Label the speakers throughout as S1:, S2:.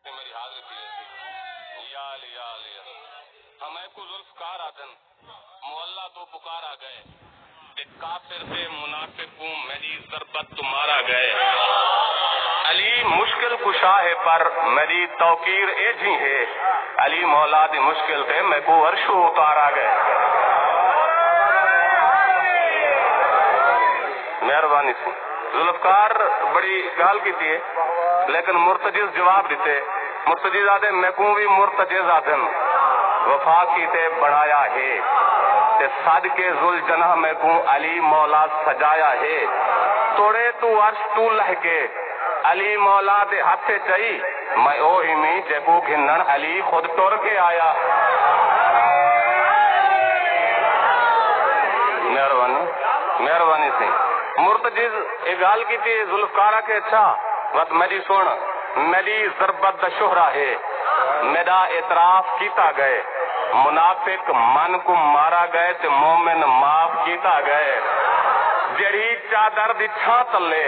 S1: میری حاضری کی یا علی ہمیں کو ذوالفقار آدن مولا تو پکارا گئے تے کافر تے منافقوں میری ضربت تمہارا گئے علی مشکل کشا ہے پر میری توقیر اے جی ہے علی مولا دی مشکل تے میں کو عرشو اتارا گئے مہربانی سی ذوالفقار بڑی گال کی تھی لیکن مرتجز جواب دیتے مرتجز آدھے میں کو بھی مرتجز آدھن وفا کی تے بڑھایا ہے تے صدقے ذل جناح میں کو علی مولا سجایا ہے توڑے تو عرش تو لہکے علی مولا دے ہاتھ چاہی میں اوہی میں جے کو گھنن علی خود ٹور کے آیا مہربانی سے مرتجز اگال کی تھی ذوالفقار کے اچھا وقت میری سن میری ضربت دا شہرہ ہے میرا اعتراف کیتا گئے منافق من کو مارا گئے تے مومن معاف کیتا گئے جڑی چادر دی چھاں تلے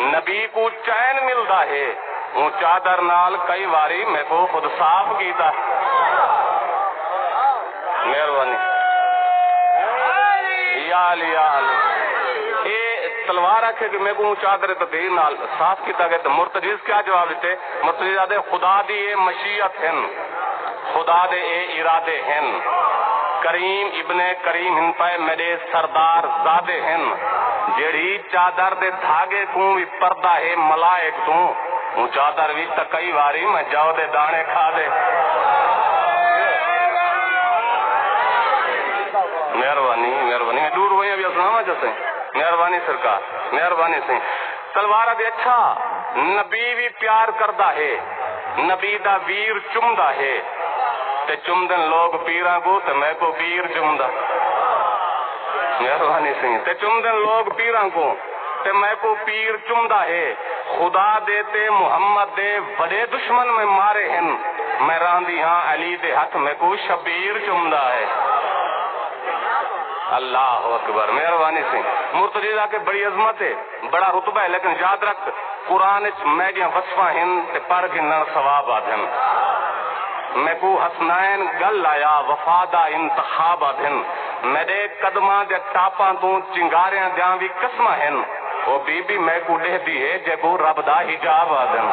S1: نبی کو چین ملدا ہے وہ چادر نال کئی واری میں کو خود صاف کیتا مہربانی یا علی تلوار رکھے کہ میں کو چادر تدیر نال صاف کیتا گئے تو مرتجز کیا جواب دیتے مرتجز آدھے خدا دی اے مشیت ہن خدا دے اے ارادے ہن کریم ابن کریم ہن پہ میرے سردار زادے ہن جیڑی چادر دے دھاگے کو بھی پردہ ہے ملائک تو وہ چادر بھی تکئی واری میں جاؤ دے دانے کھا دے مہربانی میں دور ہوئی ابھی اسلامہ جیسے مہربانی سرکار مہربانی سے تلوار دے اچھا نبی بھی پیار کردہ ہے نبی دا ویر چمدہ ہے تے چمدن لوگ پیراں کو تے میں کو پیر چمدہ مہربانی سے تے چمدن لوگ پیراں کو تے میں کو پیر چمدہ ہے خدا دیتے محمد دے بڑے دشمن میں مارے ہیں میں راندی ہاں علی دے ہاتھ میں کو شبیر چمدہ ہے اللہ اکبر مہربانی سے مرتضیٰ کے بڑی عظمت ہے بڑا رتبہ ہے لیکن یاد رکھ قرآن میڈیا وصفہ ہن تے پڑھ گنن ثواب آدھن میں کو حسنائن گل آیا وفادہ انتخاب آدھن میرے قدماں دے ٹاپاں تو چنگاریاں دیاں بھی قسمہ ہن وہ بی بی میں کو دے دی ہے جے کو رب دا حجاب آدھن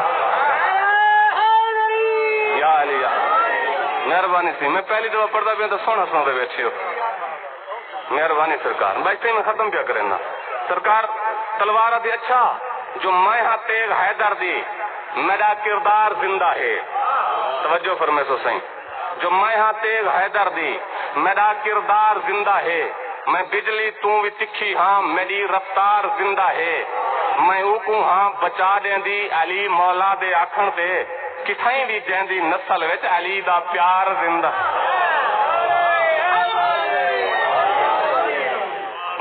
S1: یا علی مہربانی سے میں پہلی دفعہ پڑھتا بھی تو سونا سونا دے بیٹھے ہو مہربانی سرکار بچتے میں ختم کیا کریں نا سرکار تلوار دی اچھا جو میں ہاں تیغ حیدر دی میرا کردار زندہ ہے توجہ فرمائے سو سائیں جو میں ہاں تیغ حیدر دی میرا کردار زندہ ہے میں بجلی تو بھی تکھی ہاں میری رفتار زندہ ہے میں اوکو ہاں بچا دیں دی علی مولا دے آکھن دے کتھائیں بھی جہن دی نسل وچ علی دا پیار زندہ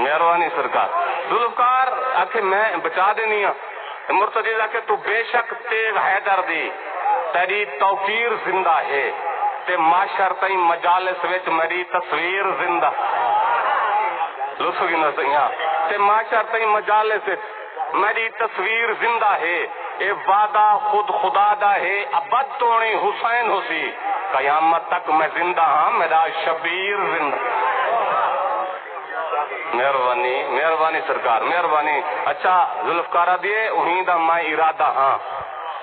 S1: مہربانی سرکار ذوالفقار آکھے میں بچا دینی ہوں مرتضی آکھے تو بے شک تیغ حیدر دی تیری توقیر زندہ ہے تے معاشر تئی مجالس وچ میری تصویر زندہ لطف کی نظریہ تے معاشر تئی مجالس وچ میری تصویر زندہ ہے اے وعدہ خود خدا دا ہے ابد توڑی حسین ہوسی قیامت تک میں زندہ ہاں میرا شبیر زندہ مہربانی سرکار مہربانی اچھا ذوالفقار دیے انہی دا میں ارادہ ہاں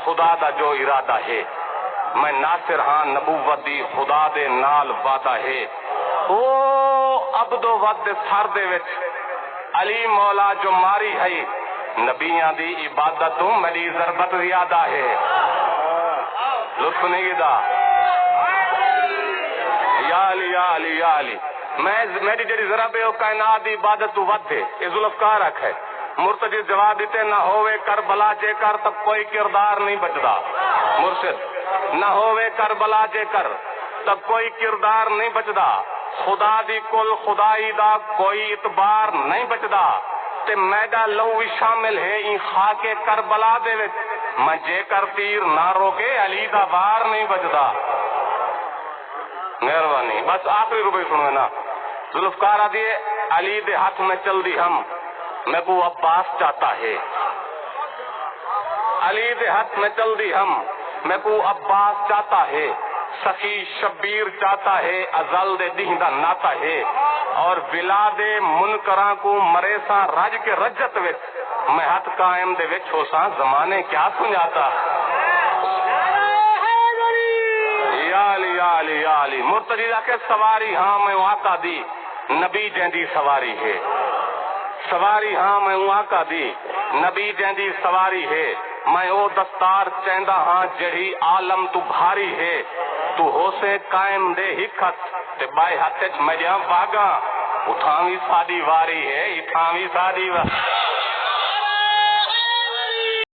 S1: خدا دا جو ارادہ ہے میں ناصر ہاں نبوت دی خدا دے نال وعدہ ہے او عبد و ود سر دے وچ علی مولا جو ماری ہے نبیاں دی عبادت میری ضربت زیادہ ہے لطف نہیں دا یا علی میری جڑی ضرب ہے وہ کائنات دی عبادت تو ود ہے یہ ذوالفقار حق ہے مرتضی جواب دیتے نہ ہوئے کربلا جے کر تب کوئی کردار نہیں بچدا مرشد نہ ہوئے کربلا جے کر تب کوئی کردار نہیں بچدا خدا دی کل خدائی دا کوئی اعتبار نہیں بچدا تے میڈا لو بھی شامل ہے ان خاک کربلا دے وچ میں جے کر تیر نہ روکے علی دا وار نہیں بچدا مہربانی بس آخری روپے سنو نا ذوالفقار دیے علی دے ہاتھ میں چل دی ہم میں کو عباس چاہتا ہے علی دے ہاتھ میں چل دی ہم میں کو عباس چاہتا ہے، سخی شبیر چاہتا ہے، ازل دے دین دا ناتا ہے، اور ولاد منکراں کو مرے ساں رج کے رجت وچ میں ہاتھ قائم دے وچ ہو ساں زمانے کیا سنجاتا۔ یا علی یا علی یا علی مرتضی کے سواری ہاں میں آقا دی نبی جیندی سواری ہے، سواری ہاں میں آقا دی نبی جیندی سواری ہے، میں او دستار چیندا ہاں جہی عالم تو بھاری ہے، تو ہو سے قائم دے ہکھت تے بائے ہتھ وچ میاں باگا، اٹھاویں ساڈی واری ہے، اٹھاویں ساڈی واری